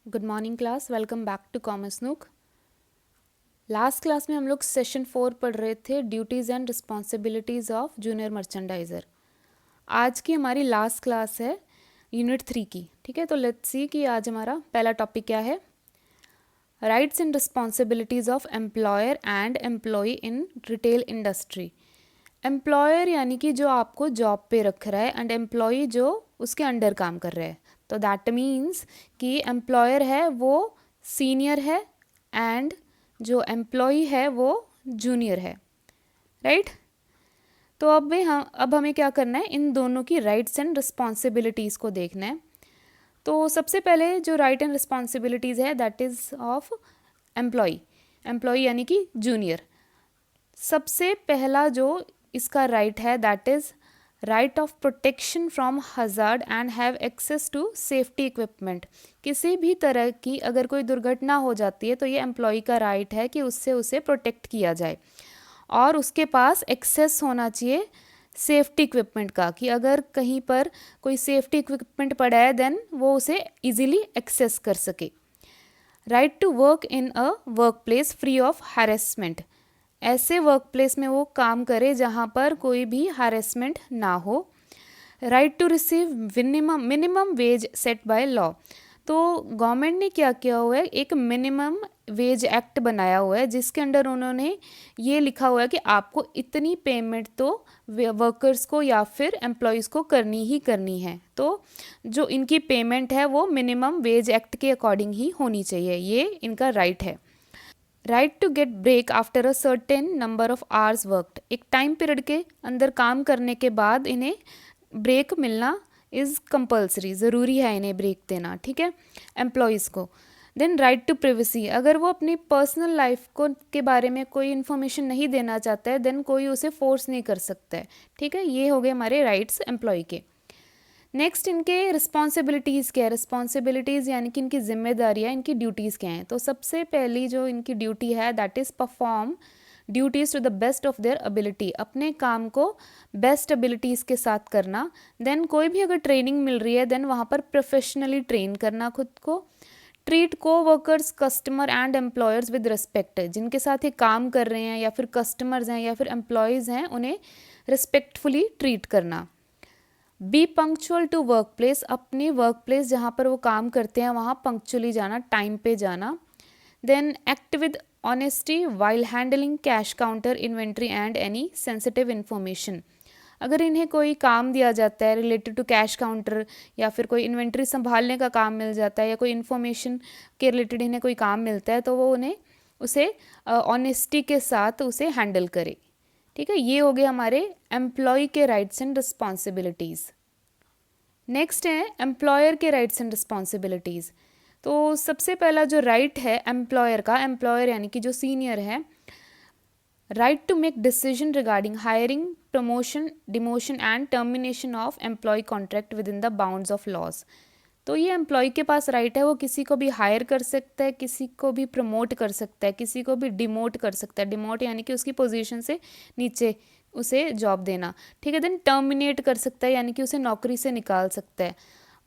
Good morning class, welcome back to Commerce Nook. Last class में हम लोग session 4 पढ़ रहे थे, duties and responsibilities of junior merchandiser. आज की हमारी लास्ट क्लास है यूनिट 3 की। ठीक है, तो लेट्स सी कि आज हमारा पहला टॉपिक क्या है। Rights and responsibilities of employer and employee in retail industry. Employer यानी कि जो आपको जॉब पे रख रहा है, एंड एम्प्लॉय जो उसके अंडर काम कर रहा है। तो दैट मीन्स कि एम्प्लॉयर है वो सीनियर है एंड जो एम्प्लॉय है वो जूनियर है, राइट। तो अब हमें क्या करना है, इन दोनों की राइट्स एंड रिस्पॉन्सिबिलिटीज़ को देखना है। तो सबसे पहले जो राइट एंड रिस्पॉन्सिबिलिटीज़ है that is of employee. Employee यानी कि जूनियर। सबसे पहला जो इसका राइट है that is right of protection from hazard and have access to safety equipment. किसी भी तरह की अगर कोई दुर्घटना हो जाती है तो ये एम्प्लॉय का राइट है कि उससे उसे प्रोटेक्ट किया जाए, और उसके पास एक्सेस होना चाहिए सेफ्टी इक्विपमेंट का, कि अगर कहीं पर कोई सेफ्टी इक्विपमेंट पड़ा है देन वो उसे इजीली एक्सेस कर सके। Right to work in a work place free of harassment. ऐसे वर्क प्लेस में वो काम करे जहाँ पर कोई भी हैरेसमेंट ना हो। Right to receive minimum wage set by law. तो गवर्नमेंट ने क्या किया हुआ है, एक मिनिमम वेज एक्ट बनाया हुआ है जिसके अंडर उन्होंने ये लिखा हुआ है कि आपको इतनी पेमेंट तो वर्कर्स को या फिर एम्प्लॉयज़ को करनी ही करनी है। तो जो इनकी पेमेंट है वो मिनिमम वेज एक्ट के अकॉर्डिंग ही होनी चाहिए, ये इनका राइट है। Right to get break after a certain number of hours worked. एक टाइम पीरियड के अंदर काम करने के बाद इन्हें ब्रेक मिलना इज़ कंपल्सरी, ज़रूरी है इन्हें ब्रेक देना, ठीक है, एम्प्लॉयज़ को। Then right to privacy. अगर वो अपनी पर्सनल लाइफ को के बारे में कोई इन्फॉर्मेशन नहीं देना चाहता है देन कोई उसे फोर्स नहीं कर सकता है, ठीक है। ये हो गए हमारे राइट्स एम्प्लॉय के। नेक्स्ट इनके रिस्पॉन्सिबिलिटीज़ क्या है। रिस्पॉन्सिबिलिटीज़ यानी कि इनकी जिम्मेदारियाँ, इनकी ड्यूटीज़ क्या हैं। तो सबसे पहली जो इनकी ड्यूटी है that is perform duties to the best of their ability. अपने काम को बेस्ट एबिलिटीज़ के साथ करना। देन कोई भी अगर ट्रेनिंग मिल रही है देन वहाँ पर प्रोफेशनली ट्रेन करना खुद को। ट्रीट को workers, customer and employers with respect. जिनके साथ ये काम कर रहे हैं या फिर कस्टमर्स हैं या फिर एम्प्लॉयज़ हैं उन्हें रिस्पेक्टफुली ट्रीट करना। Be punctual to work place. अपनी वर्क प्लेस जहाँ पर वो काम करते हैं वहाँ पंक्चुअली जाना, टाइम पे जाना। Then act with honesty while handling cash counter, inventory and any sensitive information. अगर इन्हें कोई काम दिया जाता है रिलेटेड टू कैश काउंटर या फिर कोई इन्वेंट्री संभालने का काम मिल जाता है या कोई इन्फॉर्मेशन के रिलेटेड इन्हें कोई काम मिलता है तो वो उन्हें उसे ऑनेस्टी के साथ उसे हैंडल करे, ठीक है। ये हो गए हमारे एम्प्लॉय के राइट्स एंड रिस्पॉन्सिबिलिटीज़। नेक्स्ट है एम्प्लॉयर के राइट्स एंड रिस्पॉन्सिबिलिटीज़। तो सबसे पहला जो राइट है एम्प्लॉयर का, एम्प्लॉयर यानी कि जो सीनियर है, right to make decision regarding hiring, promotion, demotion and termination of employee contract within the bounds of laws. तो ये एम्प्लॉय के पास राइट है, वो किसी को भी हायर कर सकता है, किसी को भी प्रमोट कर सकता है, किसी को भी डिमोट कर सकता है। डिमोट यानी कि उसकी पोजीशन से नीचे उसे जॉब देना, ठीक है। देन टर्मिनेट कर सकता है यानी कि उसे नौकरी से निकाल सकता है।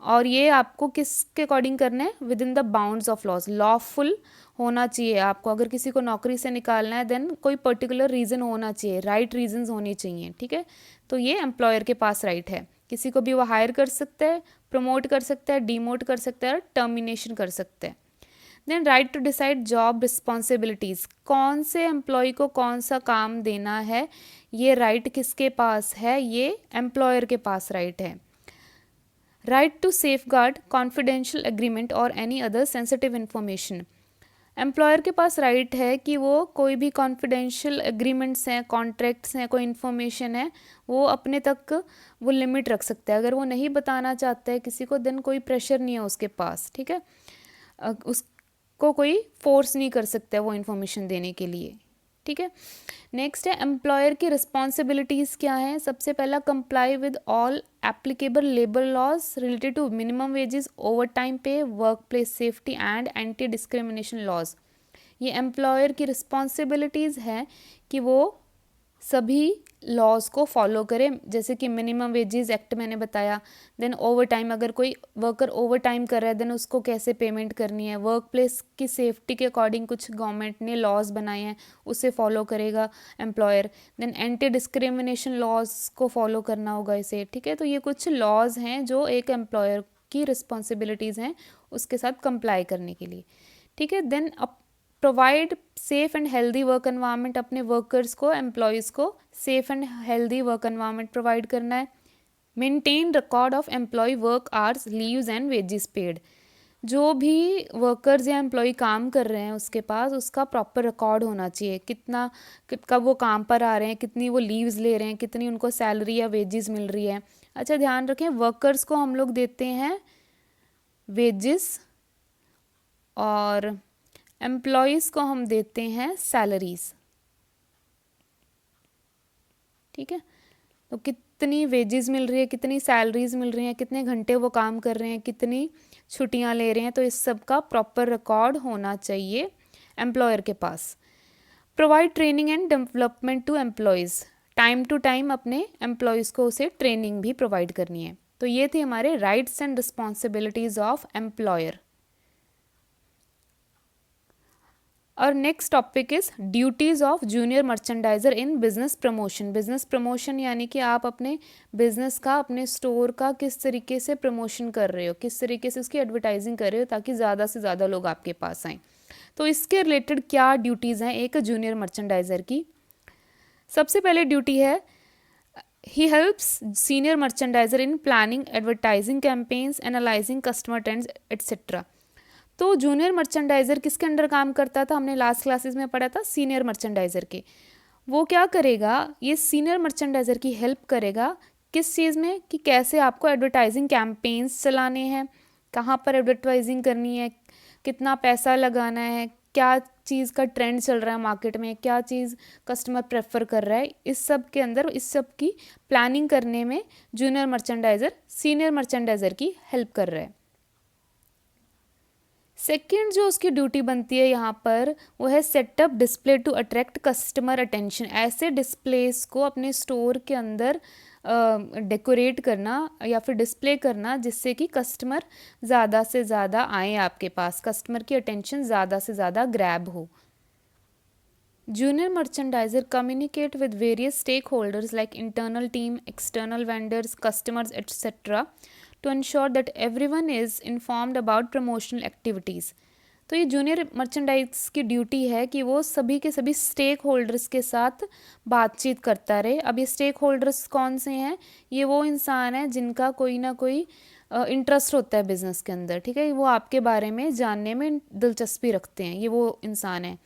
और ये आपको किसके अकॉर्डिंग करना है, within the bounds of laws, lawful होना चाहिए आपको। अगर किसी को नौकरी से निकालना है देन कोई पर्टिकुलर रीज़न होना चाहिए, राइट रीजंस होने चाहिए, ठीक है। तो ये एम्प्लॉयर के पास राइट है, किसी को भी वो हायर कर सकता है, प्रमोट कर सकता है, डीमोट कर सकता है और टर्मिनेशन कर सकता है। Then right to decide job responsibilities. कौन से एम्प्लॉय को कौन सा काम देना है, ये राइट किसके पास है, ये एम्प्लॉयर के पास राइट है। Right to safeguard confidential agreement और any other sensitive information. Employer के पास राइट है कि वो कोई भी कॉन्फिडेंशियल एग्रीमेंट्स हैं, कॉन्ट्रैक्ट्स हैं, कोई इन्फॉर्मेशन है वो अपने तक वो लिमिट रख सकता है। अगर वो नहीं बताना चाहता है किसी को देन कोई प्रेशर नहीं है उसके पास, ठीक है। उसको कोई फोर्स नहीं कर सकता है वो इन्फॉर्मेशन देने के लिए, ठीक है। नेक्स्ट है एम्प्लॉयर की रिस्पॉन्सिबिलिटीज़ क्या हैं। सबसे पहला comply with all applicable labour laws related to minimum wages, overtime pay, workplace safety and anti discrimination laws. ये एम्प्लॉयर की रिस्पॉन्सिबिलिटीज़ हैं कि वो सभी लॉज को फॉलो करें, जैसे कि मिनिमम वेजेस एक्ट मैंने बताया। देन ओवर टाइम, अगर कोई वर्कर ओवर टाइम कर रहा है देन उसको कैसे पेमेंट करनी है। वर्क प्लेस की सेफ्टी के अकॉर्डिंग कुछ गवर्नमेंट ने लॉज बनाए हैं, उसे फॉलो करेगा employer. Then anti discrimination laws को फॉलो करना होगा इसे, ठीक है। तो ये कुछ लॉज हैं जो एक एम्प्लॉयर की रिस्पॉन्सिबिलिटीज़ हैं उसके साथ कंप्लाई करने के लिए, ठीक है। Then provide safe and healthy work environment, अपने वर्कर्स को, एम्प्लॉयज़ को safe and healthy work environment provide करना है। Maintain record of employee work hours, leaves and wages paid. जो भी वर्कर्स या एम्प्लॉय काम कर रहे हैं उसके पास उसका प्रॉपर रिकॉर्ड होना चाहिए, कितना कब वो काम पर आ रहे हैं, कितनी वो लीव्स ले रहे हैं, कितनी उनको सैलरी या वेजेस मिल रही है। अच्छा ध्यान रखें, वर्कर्स को हम लोग देते हैं वेजेस और एम्प्लॉयज़ को हम देते हैं सैलरीज, ठीक है। तो कितनी वेजेस मिल रही है, कितनी सैलरीज मिल रही हैं, कितने घंटे वो काम कर रहे हैं, कितनी छुट्टियां ले रहे हैं, तो इस सब का प्रॉपर रिकॉर्ड होना चाहिए एम्प्लॉयर के पास। Provide training and development to employees, time to time अपने एम्प्लॉयज़ को उसे ट्रेनिंग भी प्रोवाइड करनी है। तो ये थे हमारे rights and responsibilities of employer. और next topic is duties of junior merchandiser in business promotion. Business promotion यानी कि आप अपने बिजनेस का, अपने स्टोर का किस तरीके से प्रमोशन कर रहे हो, किस तरीके से उसकी एडवर्टाइजिंग कर रहे हो ताकि ज़्यादा से ज़्यादा लोग आपके पास आएँ। तो इसके रिलेटेड क्या ड्यूटीज़ हैं एक जूनियर मर्चेंडाइजर की। सबसे पहले ड्यूटी है, he helps senior merchandiser in planning advertising campaigns, analysing customer trends etcetera. तो जूनियर मर्चेंडाइज़र किसके अंडर काम करता था, हमने लास्ट क्लासेस में पढ़ा था सीनियर मर्चेंडाइज़र के। वो क्या करेगा, ये सीनियर मर्चेंडाइज़र की हेल्प करेगा किस चीज़ में, कि कैसे आपको एडवर्टाइजिंग कैंपेन्स चलाने हैं, कहाँ पर एडवर्टाइजिंग करनी है, कितना पैसा लगाना है, क्या चीज़ का ट्रेंड चल रहा है मार्केट में, क्या चीज़ कस्टमर प्रेफर कर रहा है, इस सब के अंदर, इस सब की प्लानिंग करने में जूनियर मर्चेंडाइज़र सीनियर मर्चेंडाइज़र की हेल्प कर रहा है। सेकेंड जो उसकी ड्यूटी बनती है यहाँ पर वो है setup display to attract customer attention. ऐसे डिस्प्लेस को अपने स्टोर के अंदर डेकोरेट करना या फिर डिस्प्ले करना जिससे कि कस्टमर ज़्यादा से ज़्यादा आए आपके पास, कस्टमर की अटेंशन ज़्यादा से ज़्यादा ग्रैब हो। Junior merchandiser communicate with various stakeholders like internal team, external vendors, customers etcetera to ensure that everyone is informed about promotional activities। तो ये जूनियर मर्चेंडाइज की ड्यूटी है कि वो सभी के सभी स्टेक होल्डर्स के साथ बातचीत करता रहे। अब ये स्टेक होल्डर्स कौन से हैं, ये वो इंसान हैं जिनका कोई ना कोई इंटरेस्ट होता है बिजनेस के अंदर, ठीक है, वो आपके बारे में जानने में दिलचस्पी रखते हैं, ये वो इंसान हैं।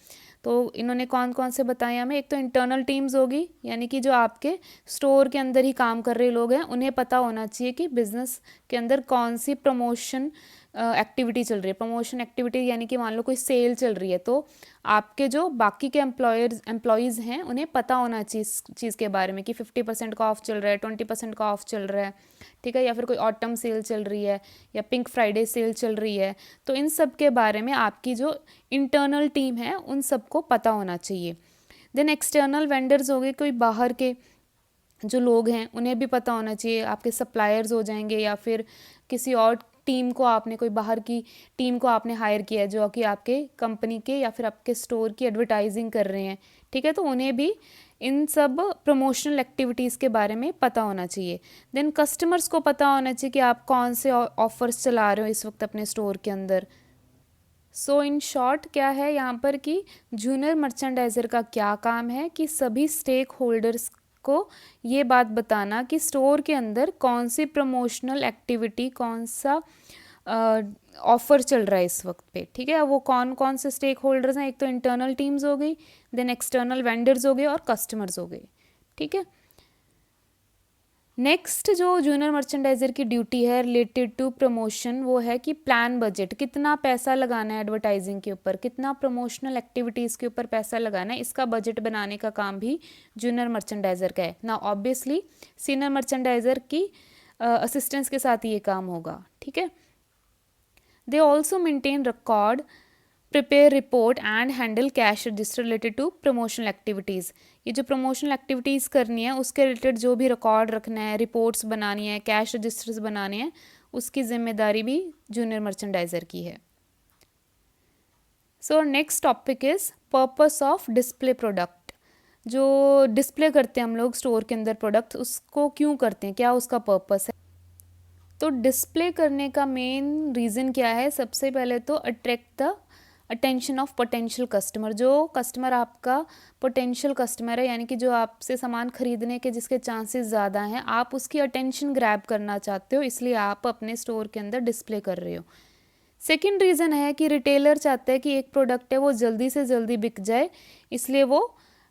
तो इन्होंने कौन कौन से बताए हमें, एक तो इंटरनल टीम्स होगी, यानी कि जो आपके स्टोर के अंदर ही काम कर रहे लोग हैं, उन्हें पता होना चाहिए कि बिज़नेस के अंदर कौन सी प्रमोशन एक्टिविटी चल रही है। प्रमोशन एक्टिविटी यानी कि मान लो कोई सेल चल रही है तो आपके जो बाकी के एम्प्लॉयज़ हैं उन्हें पता होना चाहिए इस चीज़ के बारे में कि 50% का ऑफ चल रहा है, 20% का ऑफ चल रहा है, ठीक है, या फिर कोई ऑटम सेल चल रही है या पिंक फ्राइडे सेल चल रही है। तो इन सब के बारे में आपकी जो इंटरनल टीम है उन सबको पता होना चाहिए। देन एक्सटर्नल वेंडर्स हो गए, कोई बाहर के जो लोग हैं उन्हें भी पता होना चाहिए, आपके सप्लायर्स हो जाएंगे या फिर किसी और टीम को, आपने कोई बाहर की टीम को आपने हायर किया है जो कि आपके कंपनी के या फिर आपके स्टोर की एडवर्टाइजिंग कर रहे हैं, ठीक है, तो उन्हें भी इन सब प्रमोशनल एक्टिविटीज़ के बारे में पता होना चाहिए। देन कस्टमर्स को पता होना चाहिए कि आप कौन से ऑफर्स चला रहे हो इस वक्त अपने स्टोर के अंदर। सो इन शॉर्ट क्या है यहाँ पर कि जूनियर मर्चेंडाइज़र का क्या काम है कि सभी स्टेक होल्डर्स को ये बात बताना कि स्टोर के अंदर कौन सी प्रमोशनल एक्टिविटी, कौन सा ऑफ़र चल रहा है इस वक्त पे, ठीक है। वो कौन कौन से स्टेक होल्डर्स हैं, एक तो इंटरनल टीम्स हो गई, देन एक्सटर्नल वेंडर्स हो गए और कस्टमर्स हो गए, ठीक है। नेक्स्ट जो जूनियर मर्चेंडाइज़र की ड्यूटी है रिलेटेड टू प्रमोशन वो है कि प्लान बजट, कितना पैसा लगाना है एडवर्टाइजिंग के ऊपर, कितना प्रमोशनल एक्टिविटीज़ के ऊपर पैसा लगाना है, इसका बजट बनाने का काम भी जूनियर मर्चेंडाइज़र का है ना। ऑब्वियसली सीनियर मर्चेंडाइज़र की असिस्टेंस के साथ ये काम होगा, ठीक है। They also maintain record prepare report and handle cash register related to promotional activities. ये जो प्रमोशनल एक्टिविटीज़ करनी है उसके रिलेटेड जो भी रिकॉर्ड रखना है, रिपोर्ट्स बनानी है, कैश रजिस्टर्स बनाने हैं, उसकी जिम्मेदारी भी जूनियर मर्चेंडाइज़र की है। So next topic is purpose of display product. जो डिस्प्ले करते हैं हम लोग स्टोर के अंदर प्रोडक्ट, उसको क्यों करते हैं, क्या उसका पर्पस है। तो डिस्प्ले करने का मेन रीज़न क्या है, सबसे पहले तो attract the attention of potential customer. जो कस्टमर आपका पोटेंशियल कस्टमर है, यानी कि जो आपसे सामान खरीदने के जिसके चांसेस ज़्यादा हैं, आप उसकी अटेंशन ग्रैब करना चाहते हो, इसलिए आप अपने स्टोर के अंदर डिस्प्ले कर रहे हो। सेकेंड रीज़न है कि रिटेलर चाहता है कि एक प्रोडक्ट है वो जल्दी से जल्दी बिक जाए, इसलिए वो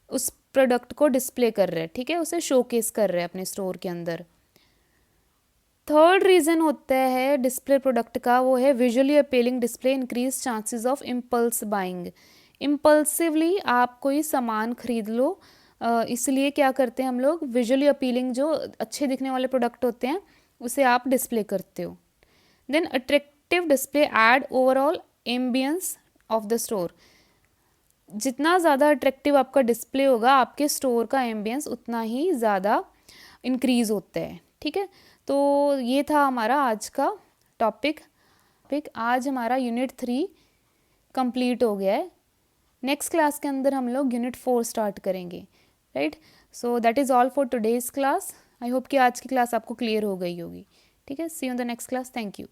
उस प्रोडक्ट को डिस्प्ले कर रहे हैं, ठीक है, उसे शोकेस कर रहे हैं अपने स्टोर के अंदर। थर्ड रीज़न होता है डिस्प्ले प्रोडक्ट का, वो है visually appealing display increase chances of impulse buying. Impulsively आप कोई सामान खरीद लो, इसलिए क्या करते हैं हम लोग, विजुअली अपीलिंग जो अच्छे दिखने वाले प्रोडक्ट होते हैं उसे आप डिस्प्ले करते हो। Then attractive display add overall ambiance of the store. जितना ज़्यादा अट्रैक्टिव आपका डिस्प्ले होगा, आपके स्टोर का एम्बियंस उतना ही ज़्यादा इंक्रीज़ होता है, ठीक है। तो ये था हमारा आज का टॉपिक। आज हमारा यूनिट 3 कंप्लीट हो गया है। नेक्स्ट क्लास के अंदर हम लोग यूनिट 4 स्टार्ट करेंगे, right. So that is all for today's class. I hope कि आज की क्लास आपको क्लियर हो गई होगी, ठीक है। See you in the next class. Thank you.